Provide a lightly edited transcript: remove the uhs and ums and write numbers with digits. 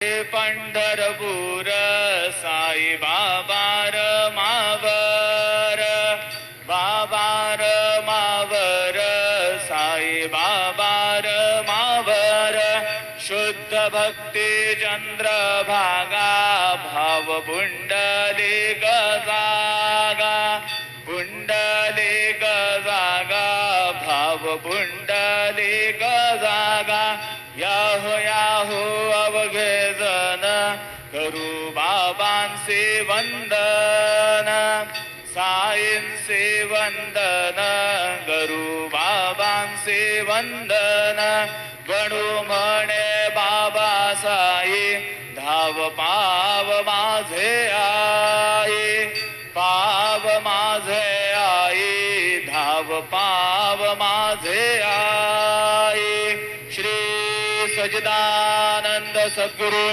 पंढरपूर साई बाबार मावर बाबार मावर साई बाबार मावर शुद्ध भक्ती चंद्रभागा भाव पुंडलिक जागा पुंडलिक जागा भाव पुंडलिक जागा याहो याहो अवघे जन करू बाबांचे वंदन साईंचे वंदन करू बाबांचे वंदन गणू म्हणे बाबा साई धाव पाव माझे आई पाव माझे आई धाव पाव माझे आई श्री सच्चिदानंद सद्गुरु